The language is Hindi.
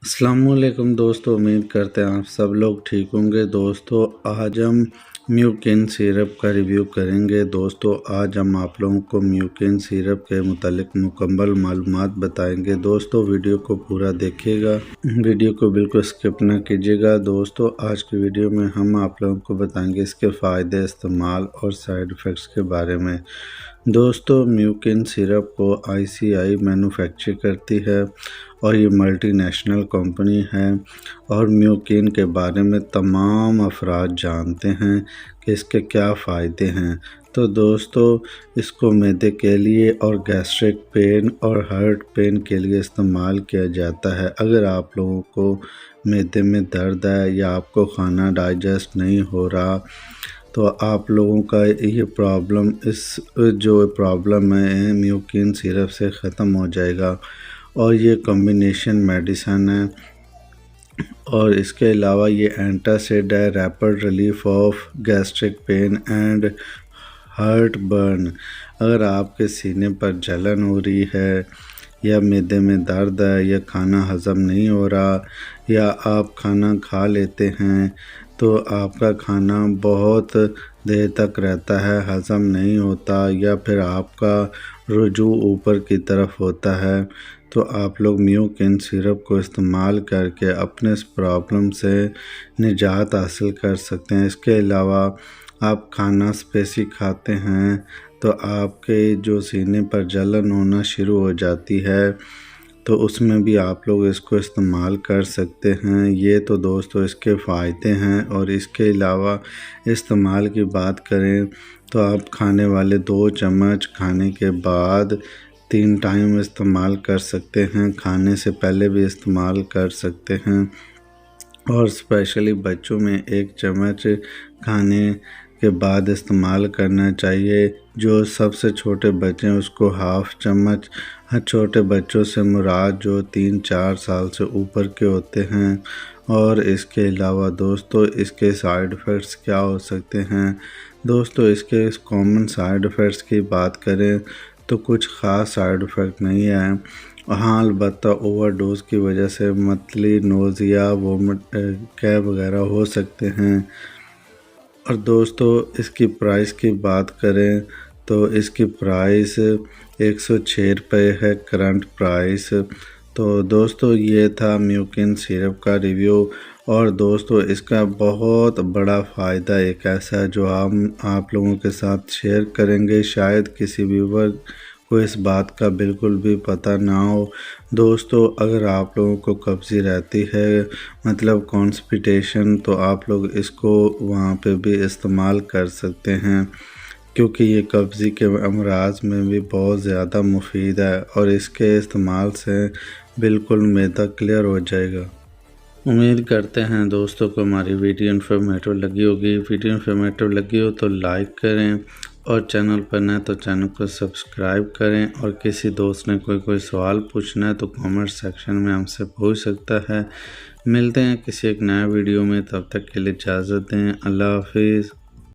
अस्सलामुअलैकुम दोस्तों, उम्मीद करते हैं आप सब लोग ठीक होंगे। दोस्तों आज हम म्यूकिन सिरप का रिव्यू करेंगे। दोस्तों आज हम आप लोगों को म्यूकिन सिरप के मुतालिक मुकम्मल मालूमात बताएंगे। दोस्तों वीडियो को पूरा देखिएगा, वीडियो को बिल्कुल स्किप ना कीजिएगा। दोस्तों आज की वीडियो में हम आप लोगों को बताएंगे इसके फ़ायदे, इस्तेमाल और साइड इफ़ेक्ट्स के बारे में। दोस्तों म्यूकिन सिरप को ICI मैन्युफैक्चर करती है और ये मल्टीनेशनल कंपनी है और म्यूकिन के बारे में तमाम अफराद जानते हैं कि इसके क्या फ़ायदे हैं। तो दोस्तों इसको मैदे के लिए और गैस्ट्रिक पेन और हार्ट पेन के लिए इस्तेमाल किया जाता है। अगर आप लोगों को मैदे में दर्द है या आपको खाना डाइजेस्ट नहीं हो रहा तो आप लोगों का ये प्रॉब्लम, इस जो प्रॉब्लम है म्यूकिन सिरप से ख़त्म हो जाएगा। और ये कॉम्बिनेशन मेडिसन है और इसके अलावा ये एंटासिड है, rapid relief of gastric pain and heartburn. अगर आपके सीने पर जलन हो रही है या मैदे में दर्द है या खाना हज़म नहीं हो रहा या आप खाना खा लेते हैं तो आपका खाना बहुत देर तक रहता है, हज़म नहीं होता या फिर आपका रुजू ऊपर की तरफ होता है, तो आप लोग म्यूकिन सिरप को इस्तेमाल करके अपने इस प्रॉब्लम से निजात हासिल कर सकते हैं। इसके अलावा आप खाना स्पाइसी खाते हैं तो आपके जो सीने पर जलन होना शुरू हो जाती है तो उसमें भी आप लोग इसको इस्तेमाल कर सकते हैं। ये तो दोस्तों इसके फ़ायदे हैं। और इसके अलावा इस्तेमाल की बात करें तो आप खाने वाले 2 चम्मच खाने के बाद 3 टाइम इस्तेमाल कर सकते हैं, खाने से पहले भी इस्तेमाल कर सकते हैं। और स्पेशली बच्चों में 1 चम्मच खाने के बाद इस्तेमाल करना चाहिए। जो सबसे छोटे बच्चे हैं उसको हाफ़ चम्मच, छोटे बच्चों से मुराद जो 3-4 साल से ऊपर के होते हैं। और इसके अलावा दोस्तों इसके साइड इफ़ेक्ट्स क्या हो सकते हैं। दोस्तों इसके कॉमन साइड इफ़ेक्ट्स की बात करें तो कुछ ख़ास साइड इफ़ेक्ट नहीं है। हाँ अलबत्ता ओवरडोज़ की वजह से मतली, नोज़िया, वोमिट, कैब वगैरह हो सकते हैं। और दोस्तों इसकी प्राइस की बात करें तो इसकी प्राइस 106 रुपये है करंट प्राइस। तो दोस्तों ये था म्यूकिन सिरप का रिव्यू। और दोस्तों इसका बहुत बड़ा फ़ायदा एक ऐसा है जो हम आप लोगों के साथ शेयर करेंगे। शायद किसी व्यूवर को इस बात का बिल्कुल भी पता ना हो। दोस्तों अगर आप लोगों को कब्ज़ी रहती है, मतलब कॉन्स्टिपेशन, तो आप लोग इसको वहाँ पे भी इस्तेमाल कर सकते हैं क्योंकि ये कब्ज़ी के अमराज में भी बहुत ज़्यादा मुफीद है और इसके इस्तेमाल से बिल्कुल मैदा क्लियर हो जाएगा। उम्मीद करते हैं दोस्तों को हमारी वीडियो इन्फॉर्मेटिव लगी होगी। वीडियो इन्फॉर्मेटिव लगी हो तो लाइक करें और चैनल पर नए तो चैनल को सब्सक्राइब करें। और किसी दोस्त ने कोई सवाल पूछना है तो कमेंट सेक्शन में हमसे पूछ सकता है। मिलते हैं किसी एक नया वीडियो में, तब तक के लिए इजाज़त दें। अल्लाह हाफिज़।